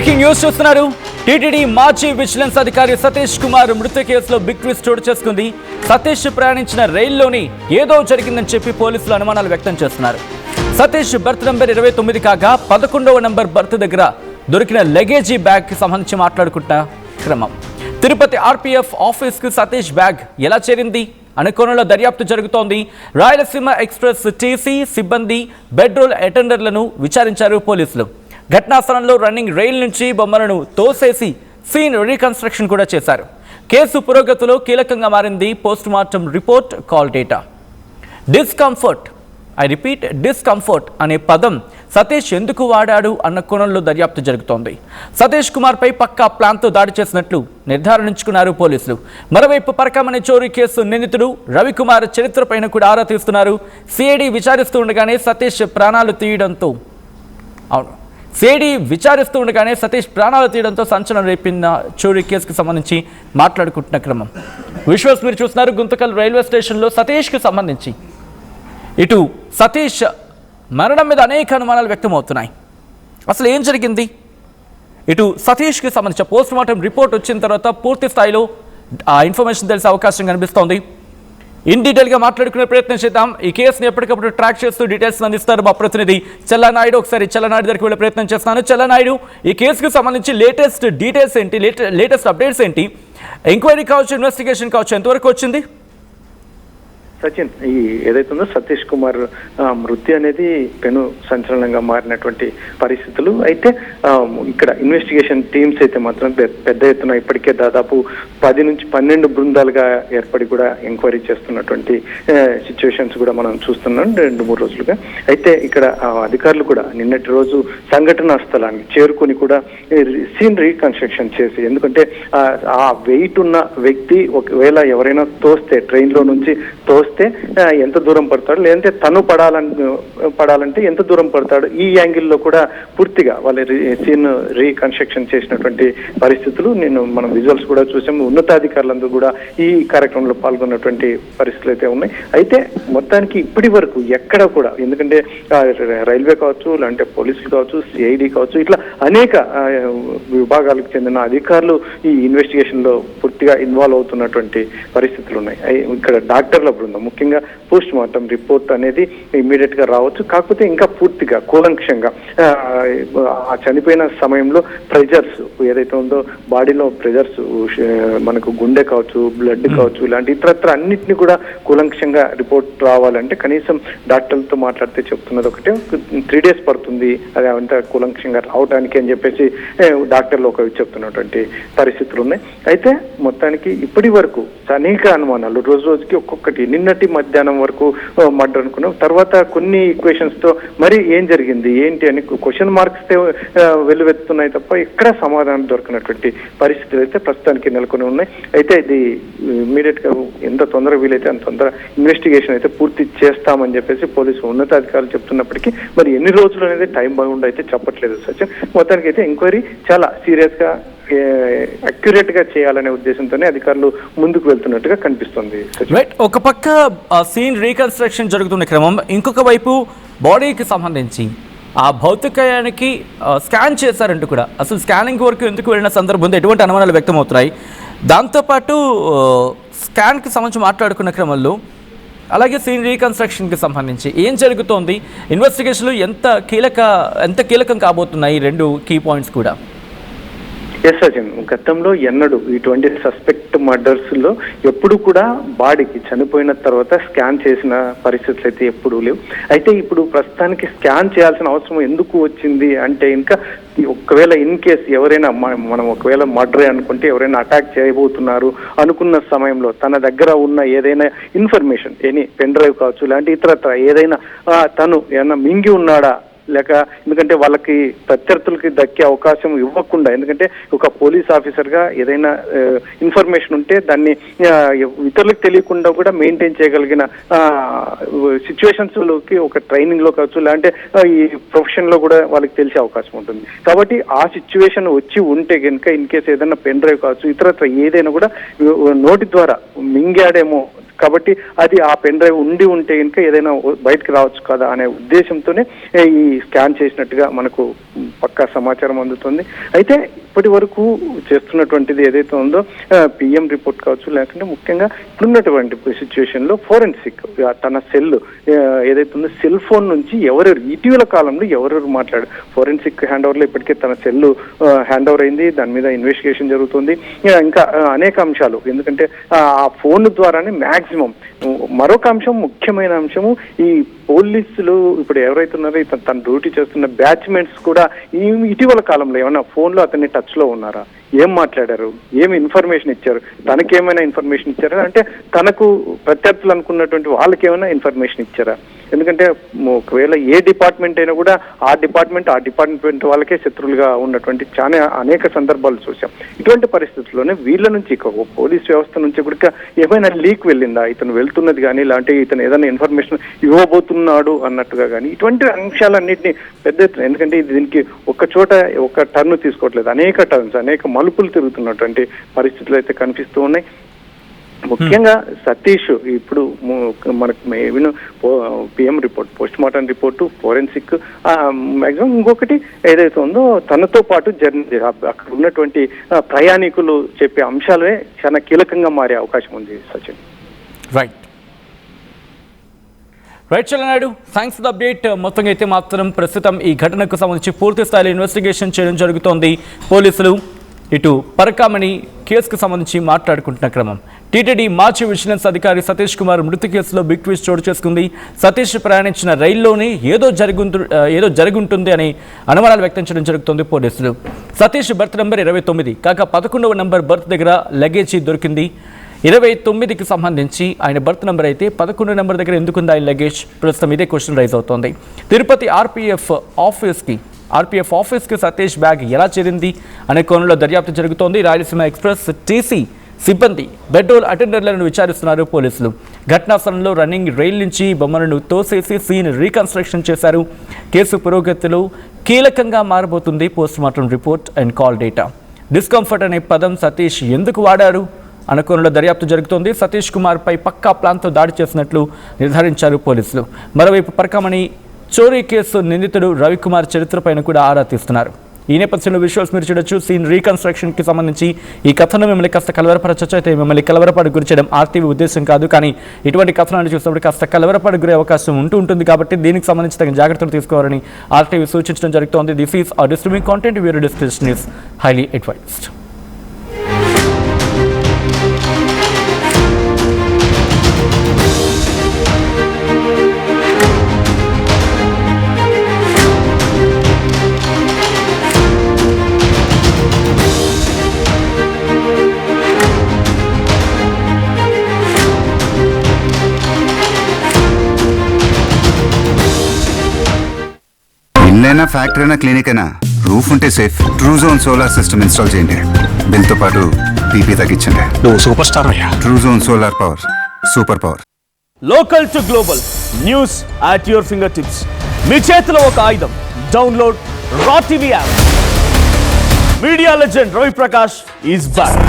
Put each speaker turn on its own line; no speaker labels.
Breaking news చూస్తున్నారు. TTD మాజీ vigilance అధికారి సతీష్ కుమార్ మృతి కేసులో బిగ్ ట్విస్ట్ చోటు చేసుకుంది. సతీష్ ప్రయాణించిన రైల్లోని ఏదో జరిగిందని చెప్పి పోలీసులు అనుమానాలు వ్యక్తం చేస్తున్నారు. సతీష్ బర్త్ నంబర్ 29 కాగా 11వ నంబర్ బర్త్ దగ్గర దొరికిన లగేజీ బ్యాగ్ కి సంబంధించి మాట్లాడుకుంటున్న క్రమం. తిరుపతి ఆర్పీఎఫ్ ఆఫీస్ కు సతీష్ బ్యాగ్ ఎలా చేరింది అనే కోణంలో దర్యాప్తు జరుగుతోంది. రాయలసీమ ఎక్స్ప్రెస్ టీసీ సిబ్బంది బెడ్ రోల్ అటెండర్లను విచారించారు పోలీసులు. ఘటనా స్థలంలో రన్నింగ్ రైల్ నుంచి బొమ్మలను తోసేసి సీన్ రీకన్స్ట్రక్షన్ కూడా చేశారు. కేసు పురోగతిలో కీలకంగా మారింది post mortem report call data. Discomfort, I repeat discomfort అనే పదం సతీష్ ఎందుకు వాడాడు అన్న కోణంలో దర్యాప్తు జరుగుతోంది. సతీష్ కుమార్ పై పక్కా ప్లాన్తో దాడి చేసినట్లు నిర్ధారించుకున్నారు పోలీసులు. మరోవైపు పరకామణి చోరీ కేసు నిందితుడు రవికుమార్ చరిత్రపైన కూడా ఆరా తీస్తున్నారు. సిఐడి విచారిస్తూ ఉండగానే సతీష్ ప్రాణాలు తీయడంతో సతీష్ ప్రాణాలు తీయడంతో సంచలనం రేపిన చోరీ కేసుకు సంబంధించి మాట్లాడుకుంటున్న క్రమం. విశ్వాస్ మీరు చూస్తున్నారు. గుంతకల్ రైల్వే స్టేషన్లో సతీష్కి సంబంధించి ఇటు సతీష్ మరణం మీద అనేక అనుమానాలు వ్యక్తమవుతున్నాయి. అసలు ఏం జరిగింది? ఇటు సతీష్కి సంబంధించిన పోస్ట్ మార్టం రిపోర్ట్ వచ్చిన తర్వాత పూర్తి స్థాయిలో ఆ ఇన్ఫర్మేషన్ తెలిసే అవకాశం కనిపిస్తోంది. ఇన్ డీటెయిల్గా మాట్లాడుకునే ప్రయత్నం చేద్దాం. ఈ కేసుని ఎప్పటికప్పుడు ట్రాక్ చేస్తూ డీటెయిల్స్ అందిస్తారు మా ప్రతినిధి చెల్లనాయుడు. ఒకసారి చెల్లనాయుడు దగ్గరికి వెళ్ళే ప్రయత్నం చేస్తున్నాను. చెల్లనాయుడు, ఈ కేసుకు సంబంధించి లేటెస్ట్ డీటెయిల్స్ ఏంటి, లేటెస్ట్ అప్డేట్స్ ఏంటి? ఎంక్వైరీ కావచ్చు, ఇన్వెస్టిగేషన్ కావచ్చు, ఎంతవరకు వచ్చింది?
సచిన్, ఈ ఏదైతుందో సతీష్ కుమార్ మృతి అనేది పెను సంచలనంగా మారినటువంటి పరిస్థితులు. అయితే ఇక్కడ ఇన్వెస్టిగేషన్ టీమ్స్ అయితే మాత్రం పెద్ద ఎత్తున ఇప్పటికే దాదాపు 10 నుంచి 12 బృందాలుగా ఏర్పడి కూడా ఎంక్వైరీ చేస్తున్నటువంటి సిచ్యువేషన్స్ కూడా మనం చూస్తున్నాం 2-3 రోజులుగా. అయితే ఇక్కడ అధికారులు కూడా నిన్నటి రోజు సంఘటనా స్థలానికి చేరుకొని కూడా సీన్ రీకన్స్ట్రక్షన్ చేసి, ఎందుకంటే ఆ వెయిట్ ఉన్న వ్యక్తి ఒకవేళ ఎవరైనా తోస్తే, ట్రైన్లో నుంచి తోస్తే ఎంత దూరం పడతాడు, లేదంటే తను పడాలంటే ఎంత దూరం పడతాడు, ఈ యాంగిల్లో కూడా పూర్తిగా వాళ్ళ సీన్ రీకన్స్ట్రక్షన్ చేసినటువంటి పరిస్థితులు మనం విజువల్స్ కూడా చూసాము. ఉన్నతాధికారులందరూ కూడా ఈ కార్యక్రమంలో పాల్గొన్నటువంటి పరిస్థితులు అయితే ఉన్నాయి. అయితే మొత్తానికి ఇప్పటి వరకు ఎక్కడ కూడా, ఎందుకంటే రైల్వే కావచ్చు, లేదంటే పోలీసులు కావచ్చు, సిఐడి కావచ్చు, ఇట్లా అనేక విభాగాలకు చెందిన అధికారులు ఈ ఇన్వెస్టిగేషన్ లో పూర్తిగా ఇన్వాల్వ్ అవుతున్నటువంటి పరిస్థితులు ఉన్నాయి. ఇక్కడ డాక్టర్ల బృందం, ముఖ్యంగా పోస్ట్ మార్టం రిపోర్ట్ అనేది ఇమ్మీడియట్ గా రావచ్చు. కాకపోతే ఇంకా పూర్తిగా కూలంకషంగా ఆ చనిపోయిన సమయంలో ప్రెజర్స్ ఏదైతే ఉందో బాడీలో ప్రెజర్స్, మనకు గుండె కావచ్చు, బ్లడ్ కావచ్చు, ఇలాంటి ఇతరత్ర అన్నింటినీ కూడా కూలంకషంగా రిపోర్ట్ రావాలంటే కనీసం డాక్టర్లతో మాట్లాడితే చెప్తున్నది ఒకటే, 3 days పడుతుంది అది అంతా కూలంకషంగా రావడానికి అని చెప్పేసి డాక్టర్లు ఒక చెప్తున్నటువంటి పరిస్థితులు ఉన్నాయి. అయితే మొత్తానికి ఇప్పటి వరకు అనేక అనుమానాలు, రోజు రోజుకి ఒక్కొక్కటి. నిన్నటి మధ్యాహ్నం వరకు మర్డర్ అనుకున్నాం, తర్వాత కొన్ని ఈక్వేషన్స్ తో మరి ఏం జరిగింది ఏంటి అని క్వశ్చన్ మార్క్స్ వెల్లువెత్తున్నాయి తప్ప ఎక్కడ సమాధానం దొరకనటువంటి పరిస్థితులు అయితే ప్రస్తుతానికి నెలకొని ఉన్నాయి. అయితే ఇది ఇమ్మీడియట్ గా ఎంత తొందరగా వీలైతే అంత తొందర ఇన్వెస్టిగేషన్ అయితే పూర్తి చేస్తామని చెప్పేసి పోలీసు ఉన్నతాధికారులు చెప్తున్నప్పటికీ మరి ఎన్ని రోజులు అనేది టైం బౌండ్ అయితే చెప్పట్లేదు సచిన్. మొత్తానికి అయితే ఎంక్వైరీ చాలా సీరియస్ గా అక్యురేట్ గా చేయాలనే ఉద్దేశంతోనే అధికారులు ముందుకు వెళ్తున్నట్టుగా కనిపిస్తుంది.
ఒక పక్క సీన్ రీకన్స్ట్రక్షన్ జరుగుతున్న క్రమం, ఇంకొక వైపు బాడీకి సంబంధించి ఆ భౌతికాయానికి స్కాన్ చేశారంటూ కూడా, అసలు స్కానింగ్ వరకు ఎందుకు వెళ్ళిన సందర్భంలో ఎటువంటి అనుమానాలు వ్యక్తమవుతున్నాయి. దాంతోపాటు స్కాన్కి సంబంధించి మాట్లాడుకున్న క్రమంలో అలాగే సీన్ రీకన్స్ట్రక్షన్కి సంబంధించి ఏం జరుగుతోంది, ఇన్వెస్టిగేషన్లు ఎంత కీలకం కాబోతున్నాయి, 2 కీ పాయింట్స్ కూడా.
ఎస్ సచిన్, గతంలో ఎన్నడూ ఇటువంటి సస్పెక్ట్ మర్డర్స్ లో ఎప్పుడు కూడా బాడీకి చనిపోయిన తర్వాత స్కాన్ చేసిన పరిస్థితులు అయితే ఎప్పుడూ లేవు. అయితే ఇప్పుడు ప్రస్తుతానికి స్కాన్ చేయాల్సిన అవసరం ఎందుకు వచ్చింది అంటే, ఇంకా ఒకవేళ ఇన్ కేస్ ఎవరైనా మనం ఒకవేళ మర్డర్ అనుకుంటే ఎవరైనా అటాక్ చేయబోతున్నారు అనుకున్న సమయంలో తన దగ్గర ఉన్న ఏదైనా ఇన్ఫర్మేషన్, ఎనీ పెన్ డ్రైవ్ కావచ్చు, ఇలాంటి ఇతరత్ర ఏదైనా తను ఏమన్నా మింగి ఉన్నాడా, లేక ఎందుకంటే వాళ్ళకి ప్రత్యర్థులకి దక్కే అవకాశం ఇవ్వకుండా, ఎందుకంటే ఒక పోలీస్ ఆఫీసర్ గా ఏదైనా ఇన్ఫర్మేషన్ ఉంటే దాన్ని ఇతరులకు తెలియకుండా కూడా మెయింటైన్ చేయగలిగిన సిచ్యువేషన్స్ లోకి ఒక ట్రైనింగ్ లో కావచ్చు, లేదంటే ఈ ప్రొఫెషన్ లో కూడా వాళ్ళకి తెలిసే అవకాశం ఉంటుంది. కాబట్టి ఆ సిచ్యువేషన్ వచ్చి ఉంటే కనుక ఇన్ కేసు ఏదైనా పెన్ డ్రైవ్ కావచ్చు, ఇతరత్ర ఏదైనా కూడా నోటి ద్వారా మింగాడేమో కాబట్టి అది ఆ పెన్ డ్రైవ్ ఉంటే ఇంకా ఏదైనా బయటకు రావచ్చు కదా అనే ఉద్దేశంతోనే ఈ స్కాన్ చేసినట్టుగా మనకు పక్కా సమాచారం అందుతుంది. అయితే ఇప్పటి వరకు చేస్తున్నటువంటిది ఏదైతే ఉందో పిఎం రిపోర్ట్ కావచ్చు, లేకుంటే ముఖ్యంగా ఇప్పుడున్నటువంటి సిచ్యువేషన్ లో ఫోరెన్సిక్ తన సెల్ ఏదైతే ఉందో సెల్ ఫోన్ నుంచి ఎవరెవరు ఇటీవల కాలంలో ఎవరెవరు మాట్లాడు ఫోరెన్సిక్ హ్యాండ్ ఓవర్ లో ఇప్పటికే తన సెల్ హ్యాండ్ ఓవర్ అయింది. దాని మీద ఇన్వెస్టిగేషన్ జరుగుతుంది. ఇంకా అనేక అంశాలు, ఎందుకంటే ఆ ఫోన్ ద్వారానే మాక్సిమం. మరొక అంశం, ముఖ్యమైన అంశము, ఈ పోలీసులు ఇప్పుడు ఎవరైతే ఉన్నారో తన డ్యూటీ చేస్తున్న బ్యాచ్మెంట్స్ కూడా ఈ ఇటీవల కాలంలో ఏమన్నా ఫోన్ లో అతన్ని టచ్ లో ఉన్నారా, ఏం మాట్లాడారు, ఏమి ఇన్ఫర్మేషన్ ఇచ్చారు, తనకేమైనా ఇన్ఫర్మేషన్ ఇచ్చారా, అంటే తనకు ప్రత్యర్థులు అనుకున్నటువంటి వాళ్ళకి ఏమైనా ఇన్ఫర్మేషన్ ఇచ్చారా? ఎందుకంటే ఒకవేళ ఏ డిపార్ట్మెంట్ అయినా కూడా ఆ డిపార్ట్మెంట్ వాళ్ళకే శత్రువులుగా ఉన్నటువంటి చాలా అనేక సందర్భాలు చూసాం. ఇటువంటి పరిస్థితుల్లోనే వీళ్ళ నుంచి పోలీస్ వ్యవస్థ నుంచి కూడా ఏమైనా లీక్ వెళ్ళిందా, ఇతను వెళ్తున్నది కానీ, లేదంటే ఇతను ఏదైనా ఇన్ఫర్మేషన్ ఇవ్వబోతున్నాడు అన్నట్టుగా కానీ, ఇటువంటి అంశాలన్నింటినీ పెద్ద ఎత్తున, ఎందుకంటే దీనికి ఒక చోట ఒక టర్న్ తీసుకోవట్లేదు, అనేక టర్న్స్, అనేక మలుపులు తిరుగుతున్నటువంటి పరిస్థితులు అయితే కనిపిస్తూ ఉన్నాయి. ముఖ్యంగా సతీష్ ఇప్పుడు మనకు PM report, post mortem report, forensic, maximum ఇంకొకటి ఏదైతే ఉందో తనతో పాటు జర్నీ అక్కడ ఉన్నటువంటి ప్రయాణికులు చెప్పే అంశాలే చాలా కీలకంగా మారే అవకాశం ఉంది. Sachin.
Right Chalanaidu, thanks for the update. మొత్తంగా అయితే మాత్రం ప్రస్తుతం ఈ ఘటనకు సంబంధించి పూర్తి స్థాయిలో ఇన్వెస్టిగేషన్ చేయడం జరుగుతోంది. పోలీసులు ఇటు పరకామణి కేసుకు సంబంధించి మాట్లాడుకుంటున్న క్రమం. టీటీడీ మాజీ విజిలెన్స్ అధికారి సతీష్ కుమార్ మృతి కేసులో బిగ్ ట్విస్ట్ చోటు చేసుకుంది. సతీష్ ప్రయాణించిన రైల్లోనే ఏదో జరుగుంటుంది అని అనుమానాలు వ్యక్తం చేయడం జరుగుతుంది పోలీసులు. సతీష్ బర్త్ నెంబర్ 29 కాక 11వ నెంబర్ బర్త్ దగ్గర లగేజీ దొరికింది. 29కి సంబంధించి ఆయన బర్త్ నెంబర్ అయితే 11 నెంబర్ దగ్గర ఎందుకుంది ఆయన లగేజ్? ప్రస్తుతం ఇదే క్వశ్చన్ రైజ్ అవుతోంది. తిరుపతి ఆర్పీఎఫ్ ఆఫీస్కి సతీష్ బ్యాగ్ ఎలా చేరింది అనే కోణంలో దర్యాప్తు జరుగుతోంది. రాయలసీమ ఎక్స్ప్రెస్ టీసీ సిబ్బంది బెడ్రోల్ అటెండర్లను విచారిస్తున్నారు పోలీసులు. ఘటనా స్థలంలో రన్నింగ్ రైల్ నుంచి బొమ్మలను తోసేసి సీన్ రీకన్స్ట్రక్షన్ చేశారు. కేసు పురోగతిలో కీలకంగా మారబోతుంది post mortem report and call data. Discomfort అనే పదం సతీష్ ఎందుకు వాడారు అనే కోణంలో దర్యాప్తు జరుగుతోంది. సతీష్ కుమార్ పై పక్కా ప్లాన్తో దాడి చేసినట్లు నిర్ధారించారు పోలీసులు. మరోవైపు పరకామణి చోరీ కేసు నిందితుడు రవికుమార్ చరిత్రపైన కూడా ఆరా తీస్తున్నారు. ఈ నేపథ్యంలో విజువల్స్ మీరు చూడొచ్చు. సీన్ రీకన్స్ట్రక్షన్కి సంబంధించి ఈ కథనం మిమ్మల్ని కాస్త కలవరపరచచ్చు. అయితే మిమ్మల్ని కలవరపాటు గురి చేయడం ఆర్టీవీ ఉద్దేశం కాదు, కానీ ఇటువంటి కథనాన్ని చూసినప్పుడు కాస్త కలవరపాటు గురే అవకాశం ఉంటుంది కాబట్టి దీనికి సంబంధించి తగిన జాగ్రత్తలు తీసుకోవాలని ఆర్టీవీ సూచించడం జరుగుతోంది. This is our distributing content, viewer description is highly advised.
ఇల్లైనా ఫ్యాక్టరీ అయినా క్లినిక్ అయినా రూఫ్ ఉంటే safe. Truzon solar system install చేయండి. బిల్తో పాటు పీపీ తగ్గించండి.
నువ్వు సూపర్ స్టార్ అయ్యా.
Truzon solar power, super power.
Local to global news at your finger tips. మీ చేతిలో ఒక ఆయుధం. డౌన్లోడ్ రా TV app. Media legend Ravi Prakash is back.